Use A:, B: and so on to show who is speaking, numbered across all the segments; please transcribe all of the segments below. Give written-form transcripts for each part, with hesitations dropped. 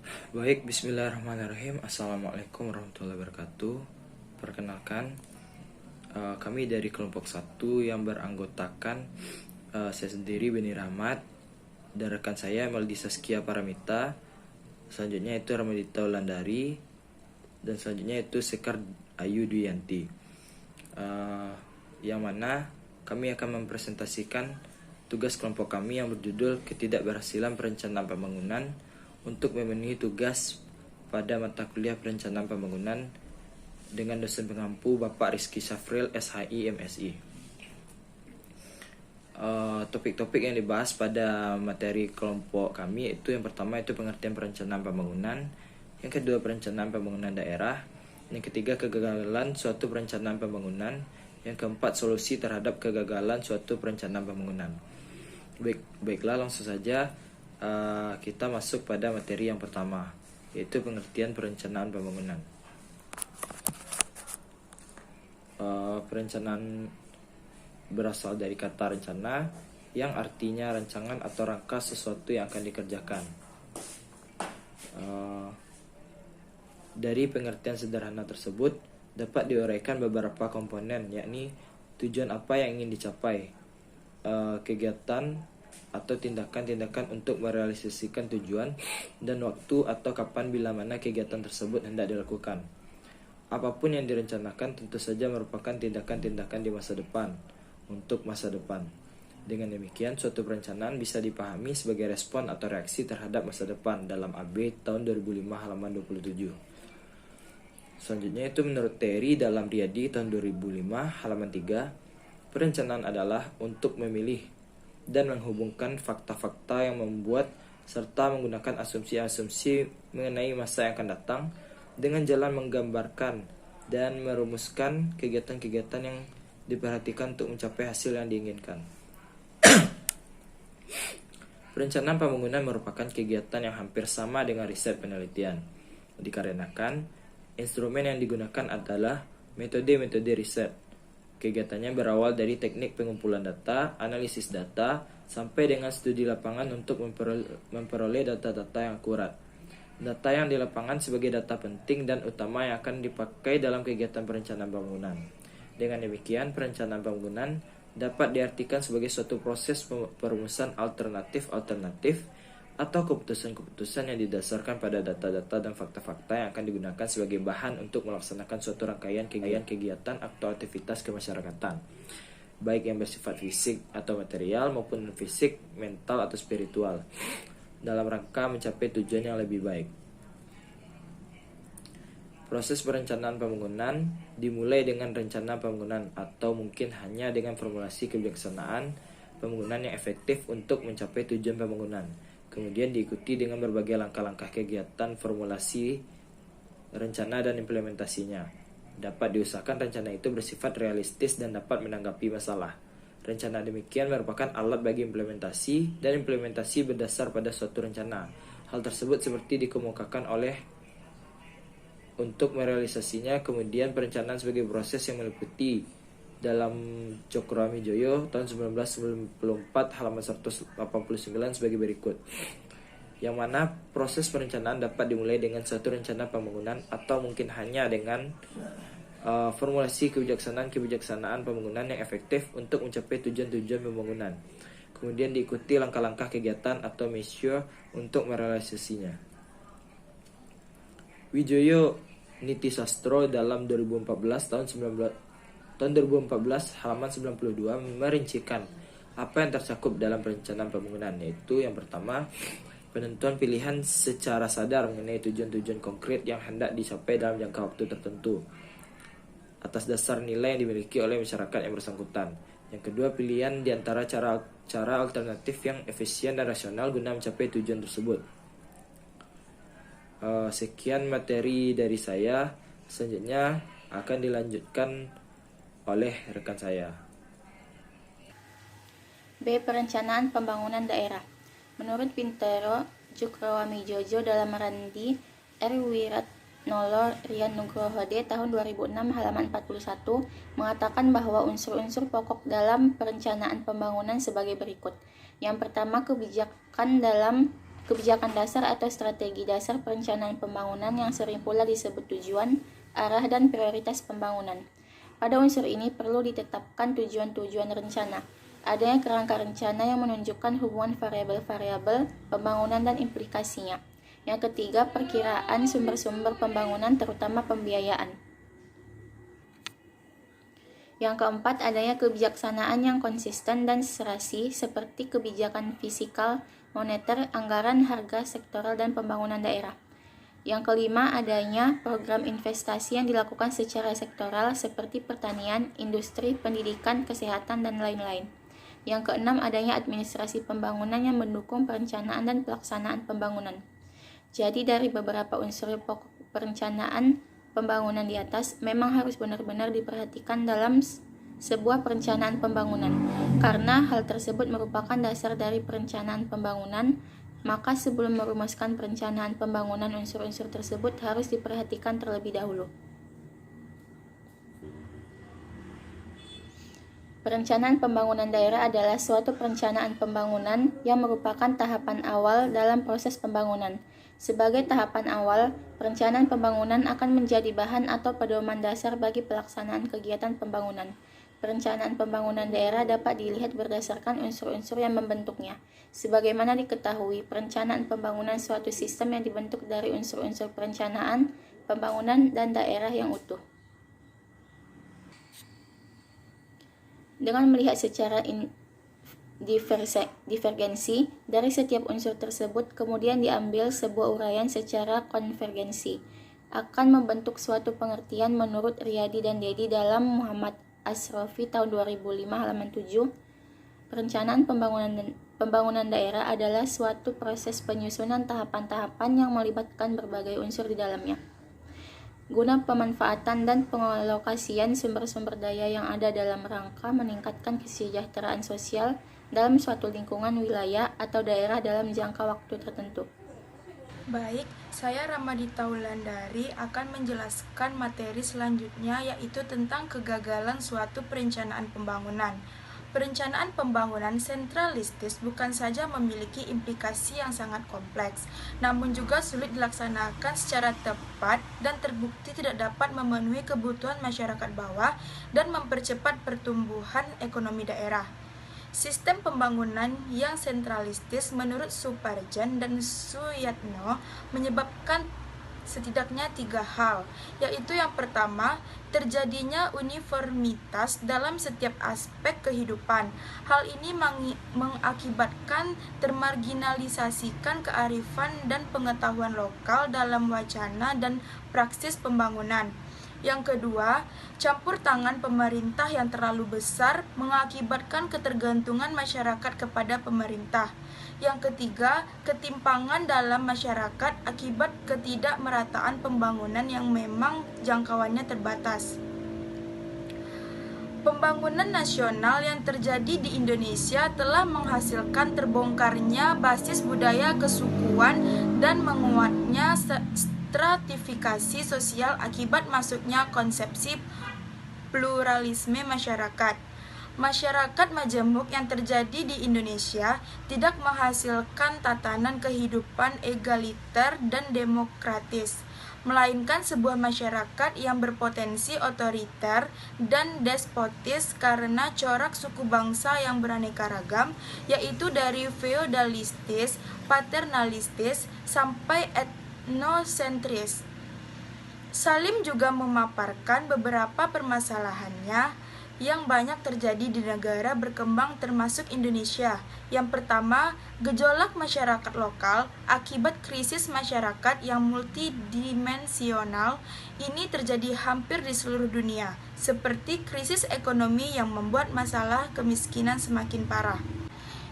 A: Baik, bismillahirrahmanirrahim. Assalamualaikum warahmatullahi wabarakatuh. Perkenalkan, kami dari kelompok 1 yang beranggotakan saya sendiri Beni Rahmat dan rekan saya Meldi Saskia Paramita. Selanjutnya itu Ramadita Wulandari dan selanjutnya itu Sekar Ayu Duyanti. Yang mana kami akan mempresentasikan tugas kelompok kami yang berjudul Ketidakberhasilan Perencanaan Pembangunan untuk memenuhi tugas pada mata kuliah perencanaan pembangunan dengan dosen pengampu Bapak Rizky Syafril SHI MSI. Topik-topik yang dibahas pada materi kelompok kami itu yang pertama itu pengertian perencanaan pembangunan, yang kedua perencanaan pembangunan daerah, yang ketiga kegagalan suatu perencanaan pembangunan, yang keempat solusi terhadap kegagalan suatu perencanaan pembangunan. Baiklah langsung saja kita masuk pada materi yang pertama, yaitu pengertian perencanaan pembangunan. Perencanaan berasal dari kata rencana yang artinya rancangan atau rangka sesuatu yang akan dikerjakan. Dari pengertian sederhana tersebut dapat diuraikan beberapa komponen, yakni tujuan apa yang ingin dicapai, kegiatan atau tindakan-tindakan untuk merealisasikan tujuan, dan waktu atau kapan bila mana kegiatan tersebut hendak dilakukan. Apapun yang direncanakan tentu saja merupakan tindakan-tindakan di masa depan untuk masa depan. Dengan demikian, suatu perencanaan bisa dipahami sebagai respon atau reaksi terhadap masa depan dalam AB tahun 2005 halaman 27. Selanjutnya itu menurut Terry dalam Riyadi tahun 2005 halaman 3, perencanaan adalah untuk memilih dan menghubungkan fakta-fakta yang membuat serta menggunakan asumsi-asumsi mengenai masa yang akan datang dengan jalan menggambarkan dan merumuskan kegiatan-kegiatan yang diperhatikan untuk mencapai hasil yang diinginkan. Perencanaan pembangunan merupakan kegiatan yang hampir sama dengan riset penelitian, dikarenakan instrumen yang digunakan adalah metode-metode riset. Kegiatannya berawal dari teknik pengumpulan data, analisis data, sampai dengan studi lapangan untuk memperoleh data-data yang akurat. Data yang di lapangan sebagai data penting dan utama yang akan dipakai dalam kegiatan perencanaan pembangunan. Dengan demikian, perencanaan pembangunan dapat diartikan sebagai suatu proses perumusan alternatif-alternatif atau keputusan-keputusan yang didasarkan pada data-data dan fakta-fakta yang akan digunakan sebagai bahan untuk melaksanakan suatu rangkaian kegiatan atau aktivitas kemasyarakatan, baik yang bersifat fisik atau material maupun fisik, mental atau spiritual, dalam rangka mencapai tujuan yang lebih baik. Proses perencanaan pembangunan dimulai dengan rencana pembangunan atau mungkin hanya dengan formulasi kebijaksanaan pembangunan yang efektif untuk mencapai tujuan pembangunan. Kemudian diikuti dengan berbagai langkah-langkah kegiatan formulasi, rencana, dan implementasinya. Dapat diusahakan rencana itu bersifat realistis dan dapat menanggapi masalah. Rencana demikian merupakan alat bagi implementasi, dan implementasi berdasar pada suatu rencana. Hal tersebut seperti dikemukakan oleh untuk merealisasinya. Kemudian perencanaan sebagai proses yang meliputi dalam Cokroamidjojo tahun 1994 halaman 189 sebagai berikut, yang mana proses perencanaan dapat dimulai dengan suatu rencana pembangunan atau mungkin hanya dengan formulasi kebijaksanaan pembangunan yang efektif untuk mencapai tujuan-tujuan pembangunan. Kemudian diikuti langkah-langkah kegiatan atau measure untuk merealisasinya. Wijoyo Nitisastro dalam 2014 tahun 2014 halaman 92 merincikan apa yang tercakup dalam perencanaan pembangunan, yaitu yang pertama, penentuan pilihan secara sadar mengenai tujuan-tujuan konkret yang hendak dicapai dalam jangka waktu tertentu atas dasar nilai yang dimiliki oleh masyarakat yang bersangkutan. Yang kedua, pilihan di antara cara alternatif yang efisien dan rasional guna mencapai tujuan tersebut. Sekian materi dari saya. Selanjutnya akan dilanjutkan oleh rekan saya.
B: B. Perencanaan pembangunan daerah. Menurut Pintero Cokroamidjojo dalam Randi R. Wiratnolo Rian Nugroho D. tahun 2006 halaman 41 mengatakan bahwa unsur-unsur pokok dalam perencanaan pembangunan sebagai berikut. Yang pertama, kebijakan dalam kebijakan dasar atau strategi dasar perencanaan pembangunan yang sering pula disebut tujuan, arah, dan prioritas pembangunan. Pada unsur ini perlu ditetapkan tujuan-tujuan rencana. Adanya kerangka rencana yang menunjukkan hubungan variabel-variabel pembangunan dan implikasinya. Yang ketiga, perkiraan sumber-sumber pembangunan terutama pembiayaan. Yang keempat, adanya kebijaksanaan yang konsisten dan serasi seperti kebijakan fiskal, moneter, anggaran, harga, sektoral, dan pembangunan daerah. Yang kelima, adanya program investasi yang dilakukan secara sektoral seperti pertanian, industri, pendidikan, kesehatan, dan lain-lain. Yang keenam, adanya administrasi pembangunan yang mendukung perencanaan dan pelaksanaan pembangunan. Jadi dari beberapa unsur pokok perencanaan pembangunan di atas memang harus benar-benar diperhatikan dalam sebuah perencanaan pembangunan. Karena hal tersebut merupakan dasar dari perencanaan pembangunan, maka sebelum merumuskan perencanaan pembangunan unsur-unsur tersebut harus diperhatikan terlebih dahulu. Perencanaan pembangunan daerah adalah suatu perencanaan pembangunan yang merupakan tahapan awal dalam proses pembangunan. Sebagai tahapan awal, perencanaan pembangunan akan menjadi bahan atau pedoman dasar bagi pelaksanaan kegiatan pembangunan. Perencanaan pembangunan daerah dapat dilihat berdasarkan unsur-unsur yang membentuknya. Sebagaimana diketahui, perencanaan pembangunan suatu sistem yang dibentuk dari unsur-unsur perencanaan, pembangunan, dan daerah yang utuh. Dengan melihat secara divergensi dari setiap unsur tersebut, kemudian diambil sebuah uraian secara konvergensi, akan membentuk suatu pengertian menurut Riyadi dan Dedi dalam Muhammad Asrofi tahun 2005 halaman 7. Perencanaan pembangunan daerah adalah suatu proses penyusunan tahapan-tahapan yang melibatkan berbagai unsur di dalamnya, guna pemanfaatan dan pengalokasian sumber-sumber daya yang ada dalam rangka meningkatkan kesejahteraan sosial dalam suatu lingkungan wilayah atau daerah dalam jangka waktu tertentu.
C: Baik, saya Ramadita Wulandari akan menjelaskan materi selanjutnya, yaitu tentang kegagalan suatu perencanaan pembangunan. Perencanaan pembangunan sentralistis bukan saja memiliki implikasi yang sangat kompleks, namun juga sulit dilaksanakan secara tepat dan terbukti tidak dapat memenuhi kebutuhan masyarakat bawah dan mempercepat pertumbuhan ekonomi daerah. Sistem pembangunan yang sentralistis menurut Suparjan dan Suyatno menyebabkan setidaknya 3 hal, yaitu yang pertama, terjadinya uniformitas dalam setiap aspek kehidupan. Hal ini mengakibatkan termarginalisasikan kearifan dan pengetahuan lokal dalam wacana dan praksis pembangunan. Yang kedua, campur tangan pemerintah yang terlalu besar mengakibatkan ketergantungan masyarakat kepada pemerintah. Yang ketiga, ketimpangan dalam masyarakat akibat ketidakmerataan pembangunan yang memang jangkauannya terbatas. Pembangunan nasional yang terjadi di Indonesia telah menghasilkan terbongkarnya basis budaya kesukuan dan menguatnya stratifikasi sosial akibat masuknya konsepsi pluralisme masyarakat. Masyarakat majemuk yang terjadi di Indonesia tidak menghasilkan tatanan kehidupan egaliter dan demokratis, melainkan sebuah masyarakat yang berpotensi otoriter dan despotis karena corak suku bangsa yang beraneka ragam, yaitu dari feodalistis, paternalistis, sampai etnosentris. Salim juga memaparkan beberapa permasalahannya yang banyak terjadi di negara berkembang termasuk Indonesia. Yang pertama, gejolak masyarakat lokal akibat krisis masyarakat yang multidimensional ini terjadi hampir di seluruh dunia, seperti krisis ekonomi yang membuat masalah kemiskinan semakin parah.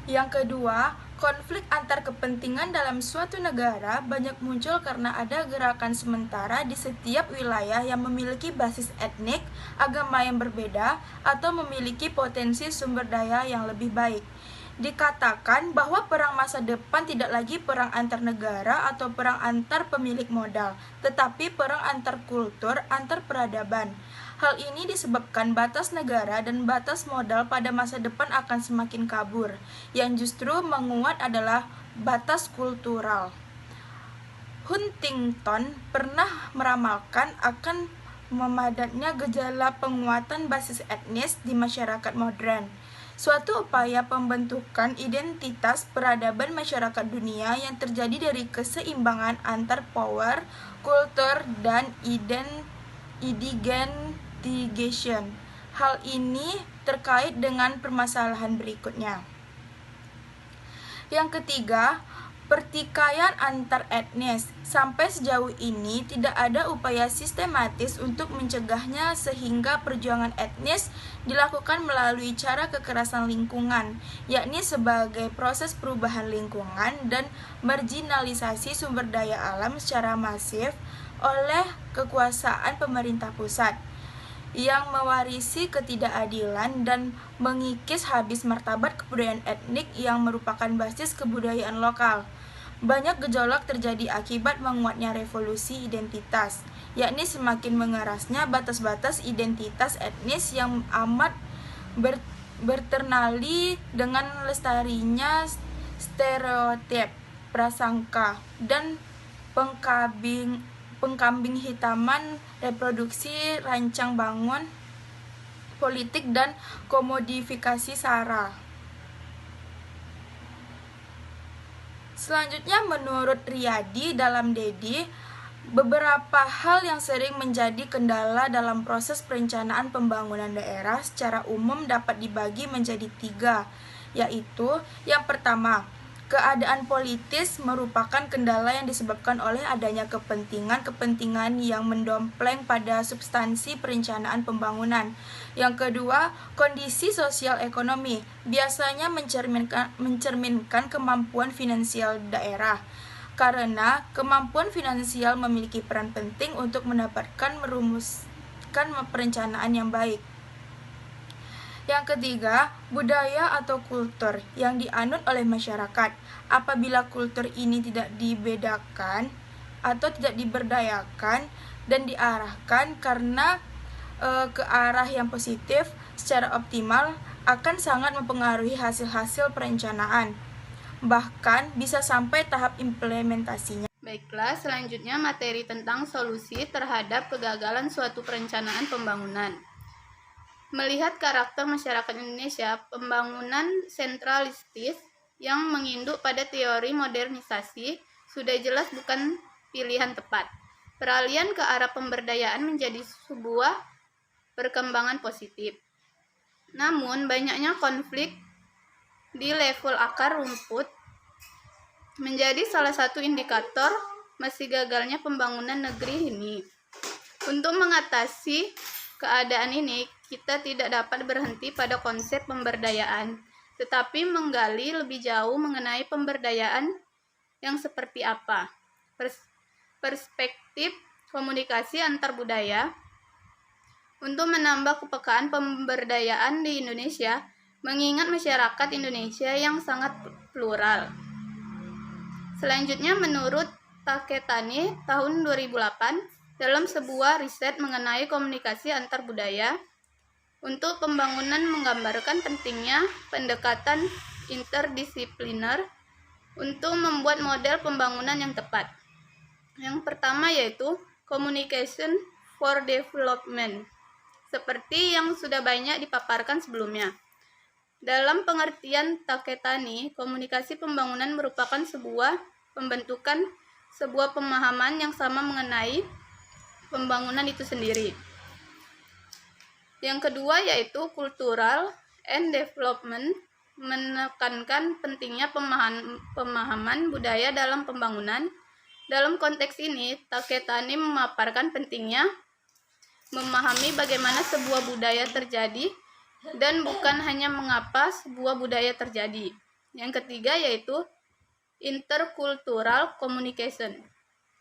C: Yang kedua, konflik antar kepentingan dalam suatu negara banyak muncul karena ada gerakan sementara di setiap wilayah yang memiliki basis etnik, agama yang berbeda, atau memiliki potensi sumber daya yang lebih baik. Dikatakan bahwa perang masa depan tidak lagi perang antar negara atau perang antar pemilik modal, tetapi perang antar kultur, antar peradaban. Hal ini disebabkan batas negara dan batas modal pada masa depan akan semakin kabur. Yang justru menguat adalah batas kultural. Huntington pernah meramalkan akan memadatnya gejala penguatan basis etnis di masyarakat modern, suatu upaya pembentukan identitas peradaban masyarakat dunia yang terjadi dari keseimbangan antar power, kultur, dan identification. Hal ini terkait dengan permasalahan berikutnya. Yang ketiga, pertikaian antar etnis. Sampai sejauh ini tidak ada upaya sistematis untuk mencegahnya sehingga perjuangan etnis dilakukan melalui cara kekerasan lingkungan, yakni sebagai proses perubahan lingkungan dan marginalisasi sumber daya alam secara masif oleh kekuasaan pemerintah pusat yang mewarisi ketidakadilan dan mengikis habis martabat kebudayaan etnik yang merupakan basis kebudayaan lokal. Banyak gejolak terjadi akibat menguatnya revolusi identitas, yakni semakin mengerasnya batas-batas identitas etnis yang amat berternali dengan lestarinya stereotip, prasangka, dan pengkambing hitaman reproduksi rancang bangun politik dan komodifikasi SARA. Selanjutnya, menurut Riyadi dalam Dedi, beberapa hal yang sering menjadi kendala dalam proses perencanaan pembangunan daerah secara umum dapat dibagi menjadi 3, yaitu yang pertama, keadaan politis merupakan kendala yang disebabkan oleh adanya kepentingan yang mendompleng pada substansi perencanaan pembangunan. Yang kedua, kondisi sosial ekonomi biasanya mencerminkan kemampuan finansial daerah, karena kemampuan finansial memiliki peran penting untuk merumuskan perencanaan yang baik. Yang ketiga, budaya atau kultur yang dianut oleh masyarakat. Apabila kultur ini tidak dibedakan atau tidak diberdayakan dan diarahkan karena ke arah yang positif secara optimal, akan sangat mempengaruhi hasil-hasil perencanaan, bahkan bisa sampai tahap implementasinya.
D: Baiklah, selanjutnya materi tentang solusi terhadap kegagalan suatu perencanaan pembangunan. Melihat karakter masyarakat Indonesia, pembangunan sentralistis yang menginduk pada teori modernisasi sudah jelas bukan pilihan tepat. Peralihan ke arah pemberdayaan menjadi sebuah perkembangan positif. Namun, banyaknya konflik di level akar rumput menjadi salah satu indikator masih gagalnya pembangunan negeri ini. Untuk mengatasi keadaan ini, kita tidak dapat berhenti pada konsep pemberdayaan, tetapi menggali lebih jauh mengenai pemberdayaan yang seperti apa. Perspektif komunikasi antar budaya untuk menambah kepekaan pemberdayaan di Indonesia, mengingat masyarakat Indonesia yang sangat plural. Selanjutnya, menurut Taketani tahun 2008, dalam sebuah riset mengenai komunikasi antar budaya, untuk pembangunan menggambarkan pentingnya pendekatan interdisipliner untuk membuat model pembangunan yang tepat. Yang pertama yaitu Communication for Development, seperti yang sudah banyak dipaparkan sebelumnya. Dalam pengertian Taketani, komunikasi pembangunan merupakan sebuah pembentukan sebuah pemahaman yang sama mengenai pembangunan itu sendiri. Yang kedua yaitu Cultural and Development, menekankan pentingnya pemahaman budaya dalam pembangunan. Dalam konteks ini, Taketani memaparkan pentingnya memahami bagaimana sebuah budaya terjadi dan bukan hanya mengapa sebuah budaya terjadi. Yang ketiga yaitu Intercultural Communication,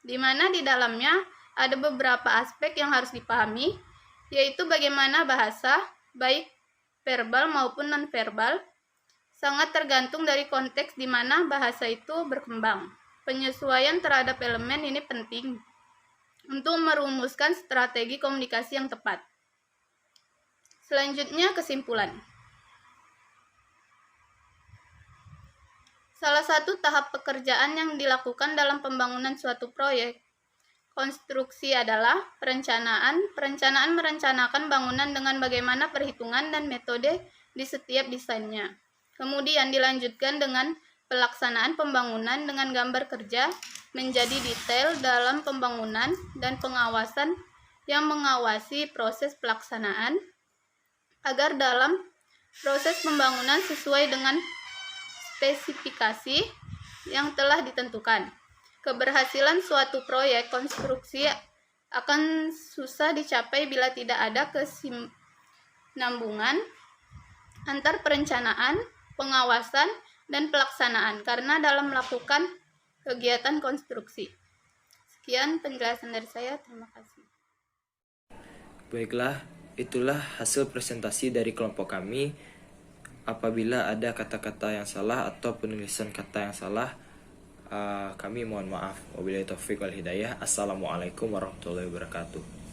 D: di mana di dalamnya ada beberapa aspek yang harus dipahami, yaitu bagaimana bahasa, baik verbal maupun non-verbal, sangat tergantung dari konteks di mana bahasa itu berkembang. Penyesuaian terhadap elemen ini penting untuk merumuskan strategi komunikasi yang tepat. Selanjutnya, kesimpulan. Salah satu tahap pekerjaan yang dilakukan dalam pembangunan suatu proyek konstruksi adalah perencanaan. Perencanaan merencanakan bangunan dengan bagaimana perhitungan dan metode di setiap desainnya. Kemudian dilanjutkan dengan pelaksanaan pembangunan dengan gambar kerja menjadi detail dalam pembangunan dan pengawasan yang mengawasi proses pelaksanaan agar dalam proses pembangunan sesuai dengan spesifikasi yang telah ditentukan. Keberhasilan suatu proyek konstruksi akan susah dicapai bila tidak ada kesinambungan antar perencanaan, pengawasan, dan pelaksanaan karena dalam melakukan kegiatan konstruksi. Sekian penjelasan dari saya, terima kasih.
A: Baiklah, itulah hasil presentasi dari kelompok kami. Apabila ada kata-kata yang salah atau penulisan kata yang salah, kami mohon maaf. Wabillahi taufiq wal hidayah. Assalamualaikum warahmatullahi wabarakatuh.